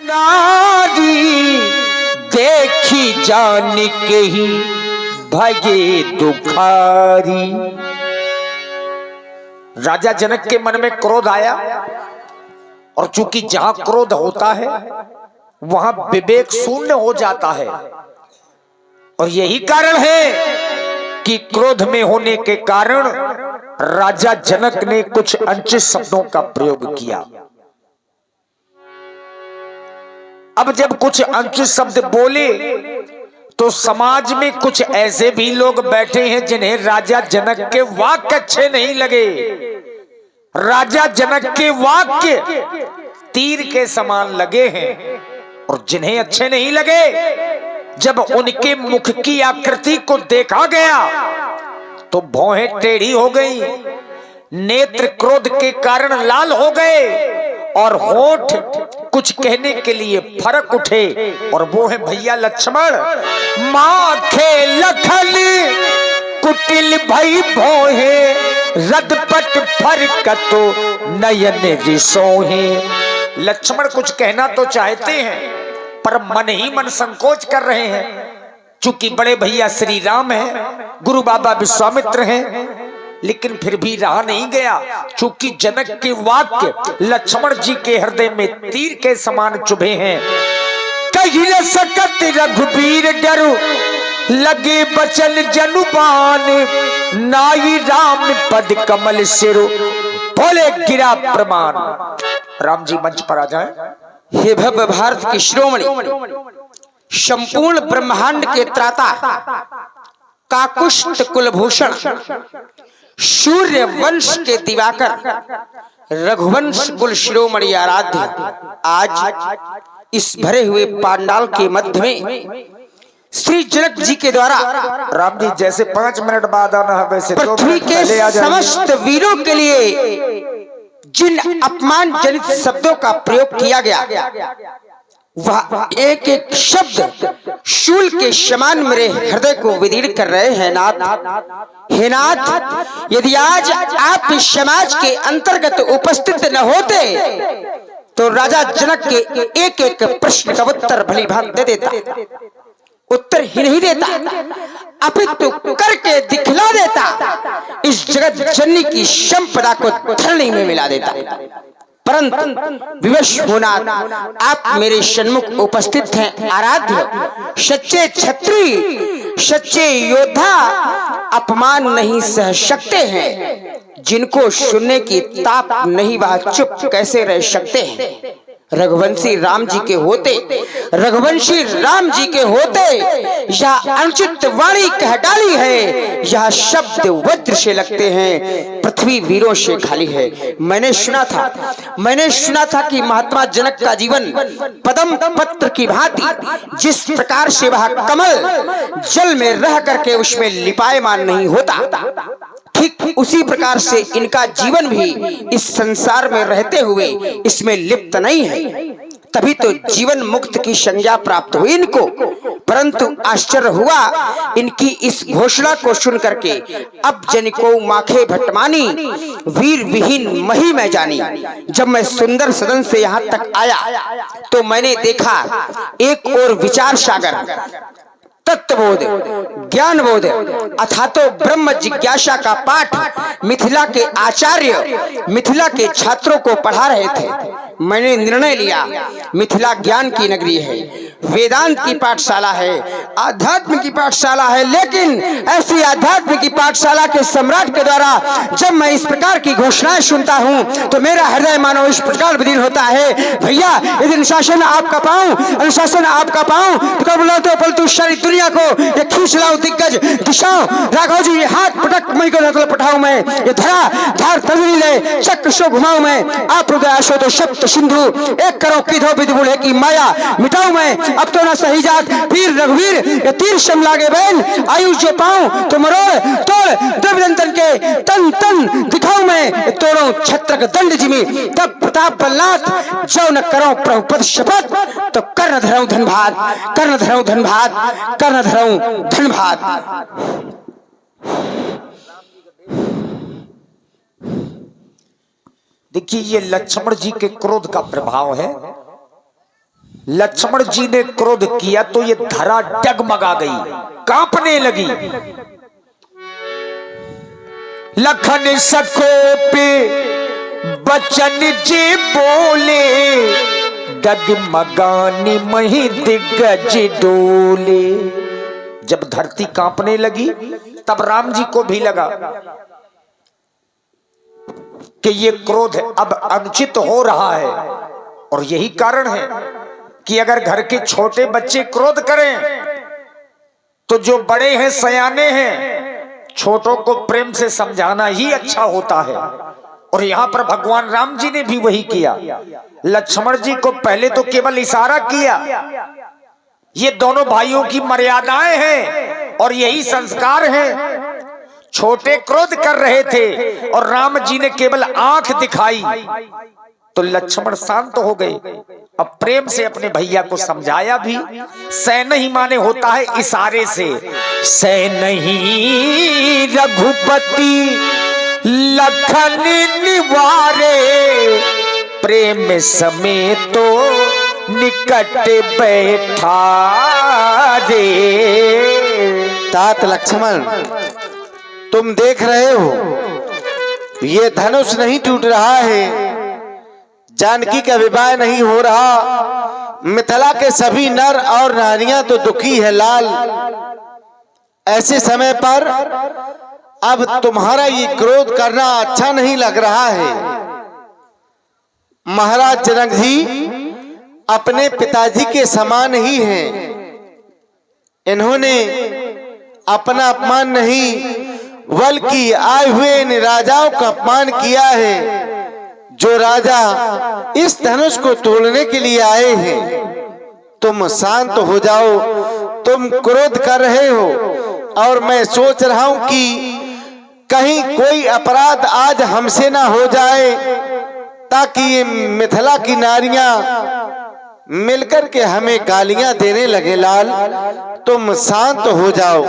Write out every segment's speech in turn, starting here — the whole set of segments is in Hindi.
नारी देखी जान के ही भगे दुखारी। राजा जनक के मन में क्रोध आया और चूंकि जहां क्रोध होता है वहां विवेक शून्य हो जाता है, और यही कारण है कि क्रोध में होने के कारण राजा जनक ने कुछ अनुचित शब्दों का प्रयोग किया। अब जब कुछ अनुचित शब्द बोले तो समाज में कुछ ऐसे भी लोग बैठे हैं जिन्हें राजा जनक के वाक्य अच्छे नहीं लगे। राजा जनक के वाक्य तीर के समान लगे हैं, और जिन्हें अच्छे नहीं लगे, जब उनके मुख की आकृति को देखा गया तो भौहें टेढ़ी हो गई, नेत्र क्रोध के कारण लाल हो गए और होठ कुछ कहने के लिए फरक उठे, और वो है भैया लक्ष्मण। माखे लखन कुटिल भई भोहे, रदपट फरकतो नयन रिसोहे। लक्ष्मण कुछ कहना तो चाहते हैं पर मन ही मन संकोच कर रहे हैं। चूंकि बड़े भैया श्री राम हैं, गुरु बाबा विश्वामित्र हैं, लेकिन फिर भी रहा नहीं गया। चूंकि जनक के वाक्य लक्ष्मण जी के हृदय में तीर के समान चुभे हैं। कही न सकत रघुबीर डरु, लगे बचल जनुबान, नाई राम पद कमल सिरु, बोले गिरा प्रमाण। राम जी मंच पर आ जाए। हे भव्य भारत की शिरोमणि, संपूर्ण ब्रह्मांड के त्राता, काकुष्ठ कुलभूषण, सूर्य वंश के दिवाकर, रघुवंश कुल शिरोमणि आराध्य, आज इस भरे हुए पांडाल के मध्य में श्री जनक जी के द्वारा, राम जी जैसे 5 मिनट बाद आना है वैसे पृथ्वी के समस्त वीरों के लिए जिन अपमान जनित शब्दों का प्रयोग किया गया, वह एक एक शब्द शूल के समान मेरे हृदय को विदीर्ण कर रहे हैं। नाथ, हे नाथ, यदि आज आप इस समाज के अंतर्गत उपस्थित न होते तो राजा जनक के एक एक प्रश्न का उत्तर भली भांति दे देता। उत्तर ही नहीं देता, अपितु करके दिखला देता, इस जगत जननी की संपदा को धरनी में मिला देता। परंतु विवश होना, आप मेरे सन्मुख उपस्थित हैं आराध्य, सच्चे क्षत्रिय, सच्चे योद्धा अपमान नहीं सह सकते हैं। जिनको सुनने की ताप नहीं, वह चुप कैसे रह सकते हैं। रघुवंशी राम जी के होते, रघुवंशी राम जी के होते यह अनुचित वाणी कह डाली है, यह शब्द वज्र से लगते हैं, पृथ्वी वीरों से खाली है। मैंने सुना था कि महात्मा जनक का जीवन पद्म पत्र की भांति, जिस प्रकार से वह कमल जल में रह करके उसमें लिपायमान नहीं होता, ठीक उसी प्रकार से इनका जीवन भी इस संसार में रहते हुए इसमें लिप्त नहीं है। तभी तो जीवन मुक्त की संज्ञा प्राप्त हुई इनको। परंतु आश्चर्य हुआ इनकी इस घोषणा को सुन करके, अब जनिको माखे भटमानी, वीर विहीन मही मैं जानी। जब मैं सुंदर सदन से यहाँ तक आया तो मैंने देखा एक और विचार सागर, तत्वबोध, ज्ञान बोध अथा तो ब्रह्म जिज्ञासा का पाठ मिथिला के आचार्य मिथिला के छात्रों को पढ़ा रहे थे। मैंने निर्णय लिया, मिथिला ज्ञान की नगरी है, वेदांत की पाठशाला है, आध्यात्म की पाठशाला है, लेकिन ऐसी आध्यात्म की पाठशाला के सम्राट के द्वारा जब मैं इस प्रकार की घोषणाएं सुनता हूं तो मेरा हृदय मानो इस प्रकार विदीर्ण होता है। भैया यदि अनुशासन आपका पाऊं, अनुशासन आपका पाऊं तो कब बोला तो पलटू सारी दुनिया को ये खींच लाऊं दिग्गज दिशाओं। राघव जी ये हाथ पटक मई को नकल पठाऊं मैं, ये धरा धार तलवी ले चक्र सो घुमाऊं मैं, आप हृदय आशो तो शब्द सिंधु एक करो किधो विधि बुढ़े की माया मिटाऊं मैं। अब तो ना सही जात वीर रघुवीर ये तीर शम लागे बहन, आयुष जो पाऊं तो मरोड़ तोड़ द्रविदंतन के तन तन दिखाऊं मैं, तोड़ो छत्रक दंड जिमी तब प्रताप बलनाथ, जो न करो प्रभुपद शपथ तो कर्ण धरऊं धनभात, कर्ण धरऊं धनभात, कर्ण धरऊं धनभात। देखिए ये लक्ष्मण जी के क्रोध का प्रभाव है। लक्ष्मण जी ने क्रोध किया तो ये धरा डगमगा गई, कांपने लगी। लखन सखो पे बचन जी बोले, डगमगानी मही दिग्गज डोले। जब धरती कांपने लगी तब राम जी को भी लगा कि ये क्रोध अब अनुचित हो रहा है। और यही कारण है कि अगर घर के छोटे बच्चे क्रोध करें तो जो बड़े हैं, सयाने हैं, छोटों को प्रेम से समझाना ही अच्छा होता है। और यहां पर भगवान राम जी ने भी वही किया। लक्ष्मण जी को पहले तो केवल इशारा किया। ये दोनों भाइयों की मर्यादाएं हैं और यही संस्कार हैं। छोटे क्रोध कर रहे थे और राम जी ने केवल आंख दिखाई तो लक्ष्मण शांत हो गए। अब प्रेम से अपने भैया को समझाया भी। सह नहीं माने होता है इशारे से। सह नहीं रघुपति लखन निवारे, प्रेम समेत तो निकट बैठा रे। तात लक्ष्मण, तुम देख रहे हो ये धनुष नहीं टूट रहा है, जानकी का विवाह नहीं हो रहा। मिथिला के सभी नर और नारियां तो दुखी है लाल। ऐसे समय पर अब तुम्हारा ये क्रोध करना अच्छा नहीं लग रहा है। महाराज जनक जी अपने पिताजी के समान ही हैं। इन्होंने अपना अपमान नहीं बल्कि आए हुए इन राजाओं का अपमान किया है, जो राजा इस धनुष को तोड़ने के लिए आए हैं। तुम शांत हो जाओ, तुम क्रोध कर रहे हो और मैं सोच रहा हूं कि कहीं कोई अपराध आज हमसे ना हो जाए, ताकि ये मिथिला की नारियां मिलकर के हमें गालियां देने लगे। लाल, तुम शांत हो जाओ।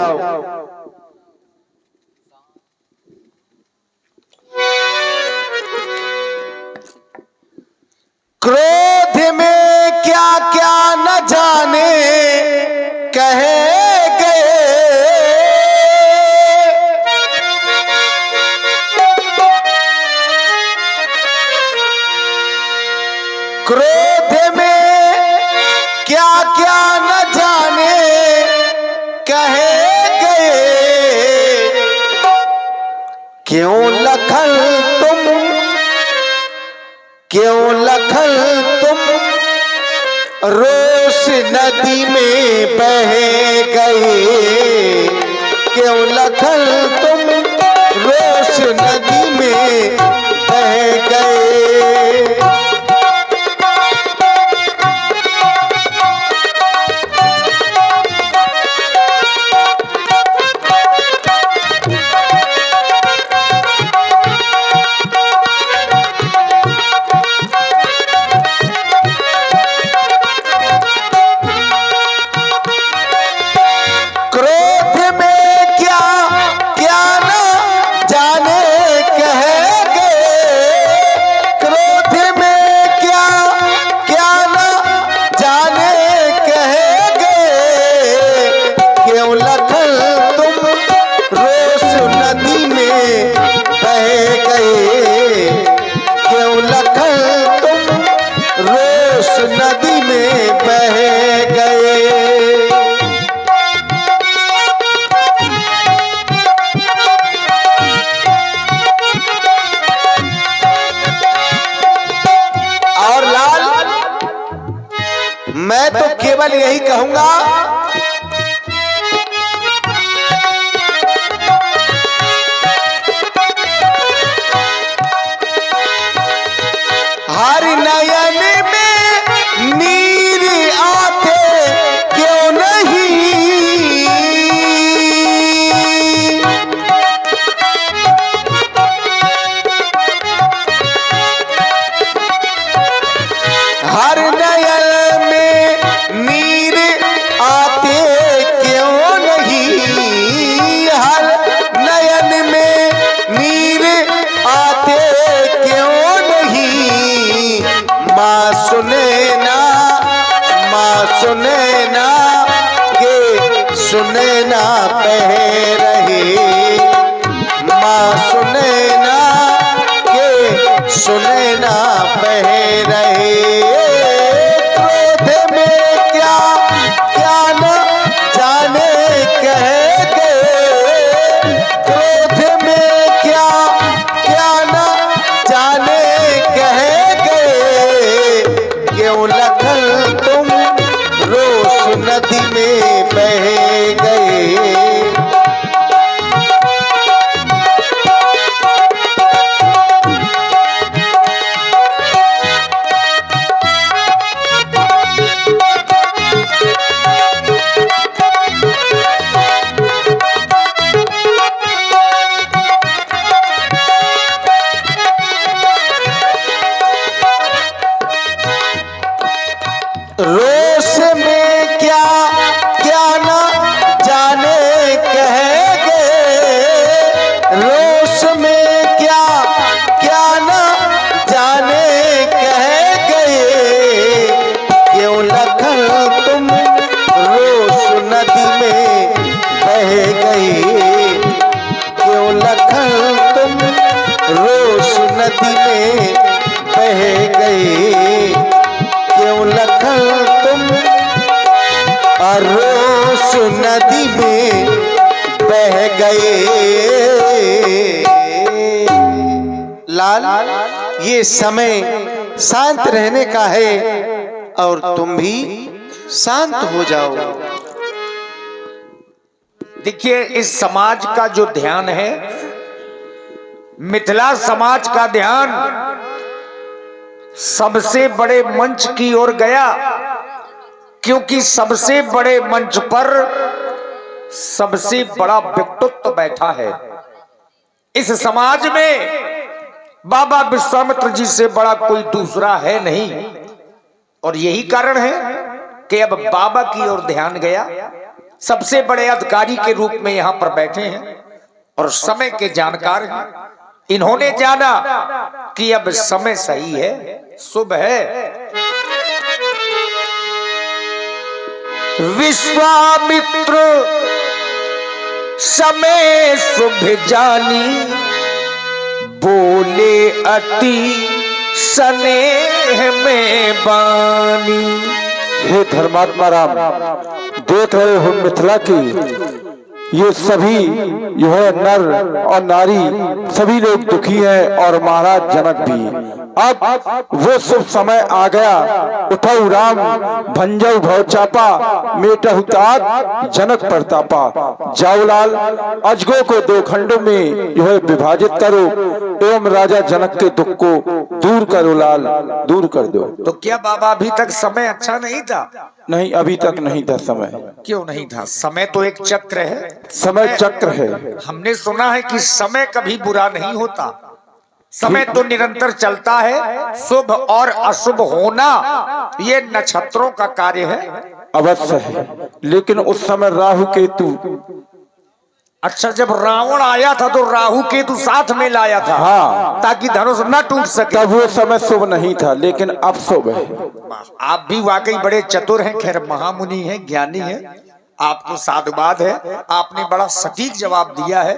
क्रोध में क्या क्या न जाने कहे गए, क्रोध में क्या क्या न जाने कहे गए। क्यों लखन तुम रोष नदी में बह गए। क्यों लखन तुम रोष नदी में बह गए। नदी में बह गए। और लाल, मैं तो केवल यही कहूंगा, हर नयन में नीर आते क्यों नहीं। हर नयन में नीर आते क्यों नहीं। हर नयन में नीर आते क्यों नहीं। सुने ना के सुने ना कह रहे, माँ सुने ना के सुने ना कह रहे। क्रोध में क्या क्या न जाने कह गए, क्रोध में क्या क्या न जाने कह गए। क्यों लखन तुम रोष नदी में बह गए। रोष में क्या क्या न जाने कह गए, रोष में क्या क्या न जाने कह गए। क्यों लखन तुम रोष नदी में बह गए, क्यों लखन तुम रोष नदी में बह गए। क्यों लखन तुम रोष नदी में बह गए। लाल, ये समय शांत रहने का है और तुम भी शांत हो जाओ। देखिए, इस समाज का जो ध्यान है, मिथिला समाज का ध्यान सबसे बड़े मंच की ओर गया, क्योंकि सबसे बड़े मंच पर सबसे बड़ा व्यक्तित्व बैठा है। इस समाज में बाबा विश्वामित्र जी से बड़ा कोई दूसरा है नहीं, और यही कारण है कि अब बाबा की ओर ध्यान गया। सबसे बड़े अधिकारी के रूप में यहां पर बैठे हैं और समय के जानकार हैं। इन्होंने जाना कि अब समय सही है, शुभ है। विश्वामित्र समय शुभ जानी, बोले अति स्नेह में बानी। हे धर्मात्मा राम, देख रहे हो मिथिला की ये सभी जो है नर और नारी सभी लोग दुखी हैं और महाराज जनक भी। अब वो शुभ समय आ गया, उठऊ राम भंजऊ भव चापा, मेटहु तात जनक प्रतापा। जाओ लाल, अजगो को दो खंडों में जो है विभाजित करो एवं राजा जनक के दुख को दूर करो लाल, दूर कर दो। तो क्या बाबा अभी तक समय अच्छा नहीं था? नहीं, अभी तक नहीं था समय। क्यों नहीं था? समय तो एक चक्र है, समय चक्र है। हमने सुना है कि समय कभी बुरा नहीं होता, समय तो निरंतर चलता है। शुभ और अशुभ होना ये नक्षत्रों का कार्य है। अवश्य है, लेकिन उस समय राहु केतु। अच्छा, जब रावण आया था तो राहु केतु साथ में लाया था, हाँ, ताकि धनुष न टूट सके। तब वो समय शुभ नहीं था, लेकिन अब शुभ है। आप भी वाकई बड़े चतुर हैं, खैर महामुनि हैं, ज्ञानी हैं, आपको साधुवाद है। आपने बड़ा सटीक जवाब दिया है।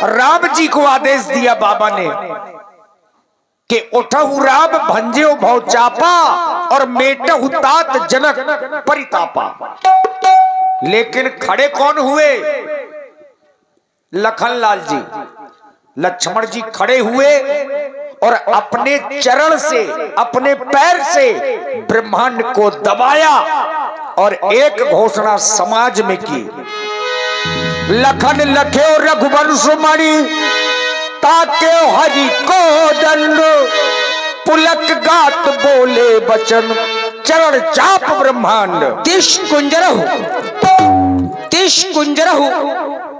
राम जी को आदेश दिया बाबा ने कि उठहु राम भंजेउ भव चापा और मेटहु तात जनक परितापा। लेकिन खड़े कौन हुए? लखनलाल जी, लक्ष्मण जी खड़े हुए और अपने चरण से, अपने पैर से ब्रह्मांड को दबाया और एक घोषणा समाज में की। लखन लखे रघुवंश मणि, ताके हरि को दंड, पुलक गात बोले बचन, चरण चाप ब्रह्मांड। तिश कुंजरहु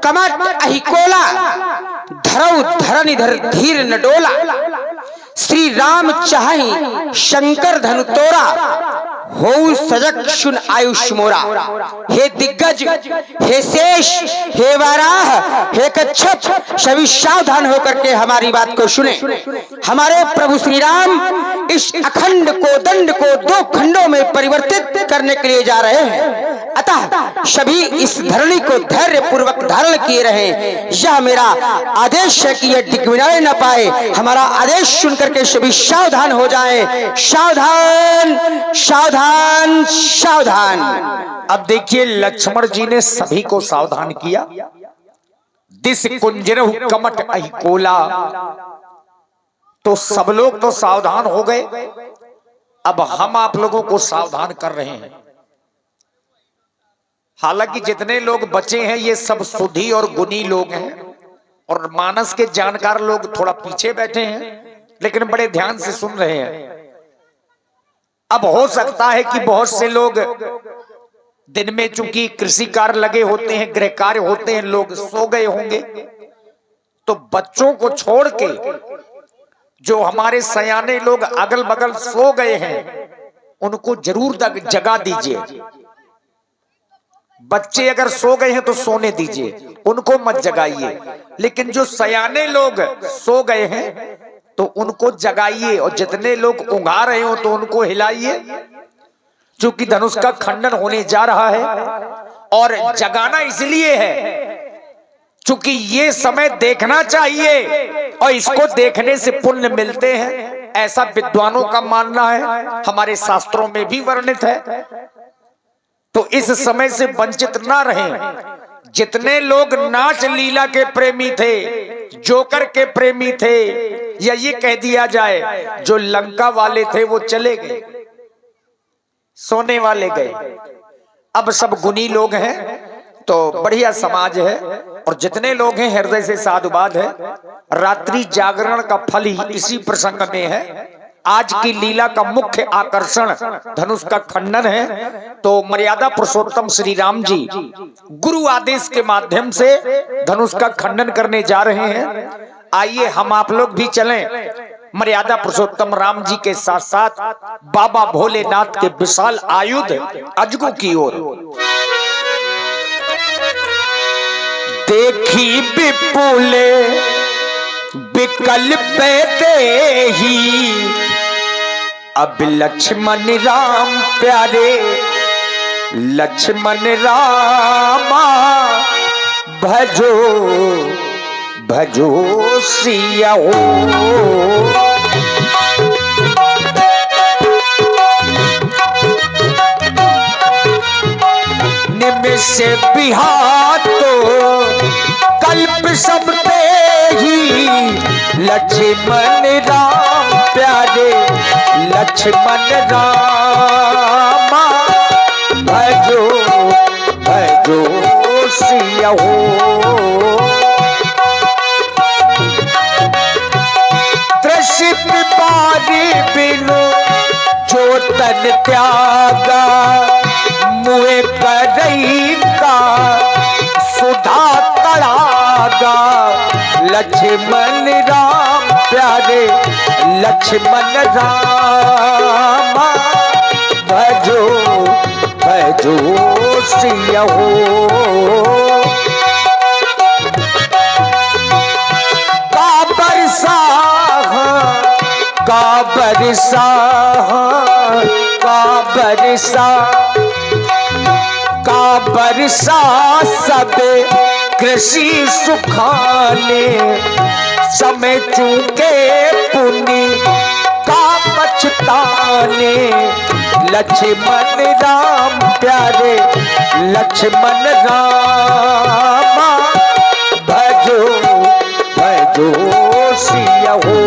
कमट अहिकोला, धरऊ धरन इधर धीर न डोला। श्री राम चाहि शंकर धनु तोरा, हो सजग सुन आयुष मोरा। हे दिग्गज, हे शेष, हे वाराह, हे कच्छप, सभी सावधान होकर के हमारी बात को सुने। हमारे प्रभु श्री राम इस अखंड को दंड को दो खंडों में परिवर्तित करने के लिए जा रहे हैं, अतः सभी इस धरणी को धैर्य पूर्वक धारण किए रहे। यह मेरा आदेश है कि यह दिग्विजय न पाए। हमारा आदेश सुनकर के सभी सावधान हो जाएं। सावधान, सावधान, सावधान। अब देखिए लक्ष्मण जी ने सभी को सावधान किया। दिस कुंजरहु कमट अहिकोला, तो सब लोग तो सावधान हो गए। अब हम आप लोगों को सावधान कर रहे हैं। हालांकि जितने लोग बचे हैं ये सब सुधी और गुणी लोग हैं, और मानस के जानकार लोग थोड़ा पीछे बैठे हैं, लेकिन बड़े ध्यान से सुन रहे हैं। अब हो सकता है कि बहुत से लोग दिन में चूंकि कृषि कार्य लगे होते हैं, गृह कार्य होते हैं, लोग सो गए होंगे, तो बच्चों को छोड़ के जो हमारे सयाने लोग अगल बगल सो गए हैं उनको जरूर जगा दीजिए। बच्चे अगर सो गए हैं तो सोने दीजिए, उनको मत जगाइए। लेकिन जो सयाने लोग सो गए हैं तो उनको जगाइए, और जितने लोग ऊँघा रहे हो तो उनको हिलाइए, क्योंकि धनुष का खंडन होने जा रहा है। और जगाना इसलिए है क्योंकि ये समय देखना चाहिए और इसको देखने से पुण्य मिलते हैं, ऐसा विद्वानों का मानना है, हमारे शास्त्रों में भी वर्णित है। तो इस समय से वंचित ना रहें। जितने लोग नाच लीला के प्रेमी थे, जोकर के प्रेमी थे, या ये कह दिया जाए जो लंका वाले थे वो चले गए, सोने वाले गए। अब सब गुणी लोग हैं, तो बढ़िया समाज है, और जितने लोग हैं हृदय से साधुवाद है। रात्रि जागरण का फल ही इसी प्रसंग में है। आज की लीला का मुख्य आकर्षण धनुष का खंडन है। तो मर्यादा पुरुषोत्तम श्री राम जी गुरु आदेश के माध्यम से धनुष का खंडन करने जा रहे हैं। आइए हम आप लोग भी चलें मर्यादा पुरुषोत्तम राम जी के साथ साथ बाबा भोलेनाथ के विशाल आयुध अजगू की ओर। देखी विपुले विकल्प देही, अब लक्ष्मण राम प्यारे लक्ष्मण रामा, भजो भजो सिया हो। निमिष बिहातो कल्प सब ही, लक्ष्मण राम प्यारे लक्ष्मण रामा, भजो भजो सिया हो। त्रसित बारी बिनु जो तन त्यागा, मुए करई का सुधा तड़ागा, लक्ष्मण राम प्यारे लक्ष्मण रामा, भजो भजो सिया हो। का बरसा का बरसा का बरसा का बरसा सब कृषि सुखाने, समय चूके पुनि का पछताने, लक्ष्मण राम प्यारे लक्ष्मण रामा, भजो भजो सिया हो।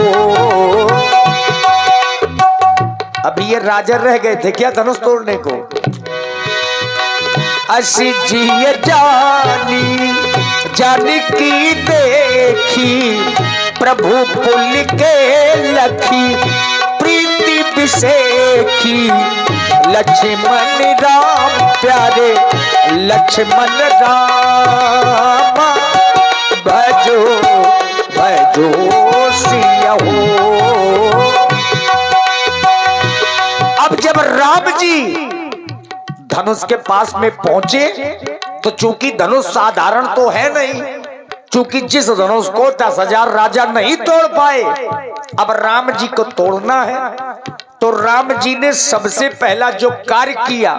अब ये राजा रह गए थे क्या धनुष तोड़ने को? असी जिय जानी जानकी देखी, प्रभु पुल के लखी प्रीति विशेखी, लक्ष्मण राम प्यारे लक्ष्मण रामा, भजो भजो सिया हो। अब जब राम जी धनुष के पास में पहुंचे तो चूंकि धनुष साधारण तो है नहीं, चूंकि जिस धनुष को 10,000 राजा नहीं तोड़ पाए, अब राम जी को तोड़ना है। तो राम जी ने सबसे पहला जो कार्य किया,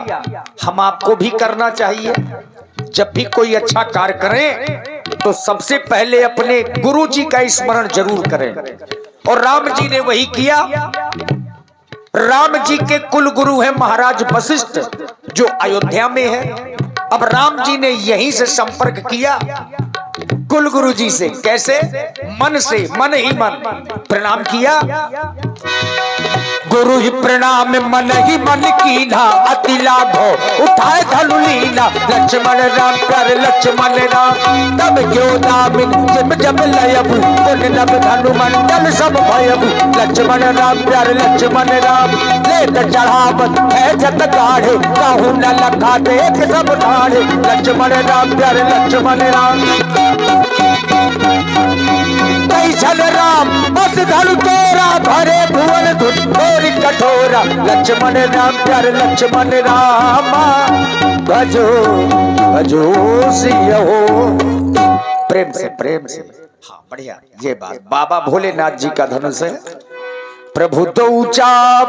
हम आपको भी करना चाहिए। जब भी कोई अच्छा कार्य करें तो सबसे पहले अपने गुरु जी का स्मरण जरूर करें, और राम जी ने वही किया। राम जी के कुल गुरु हैं महाराज वशिष्ठ, जो अयोध्या में है। अब राम जी ने यहीं से संपर्क किया कुल गुरु जी से। कैसे? मन से, मन ही मन प्रणाम किया। गुरु ही प्रणाम मन ही मन कीना, अति लाभो उठाए धनु लीना। लक्ष्मण राम कर लक्ष्मण राम, तब क्यों दामिन जिम जब लयबु, पुण्य नभ धनु मंडल सब भयबु। लक्ष्मण राम प्यार लक्ष्मण राम, लेत चढ़ावत है जत गाढ़े, कहूँ न लखा देख सब ठाढ़े। लक्ष्मण राम प्यार लक्ष्मण राम, कैसन राम बस धनु तोरा, भरे भुवन धुन थोरी कठोरा। लक्ष्मण राम प्यार लक्ष्मण रामा, भजो भजो सियहो। प्रेम से, प्रेम से। हाँ बढ़िया, ये बात बाबा भोलेनाथ जी का धनुष है। प्रभु तो ऊंचा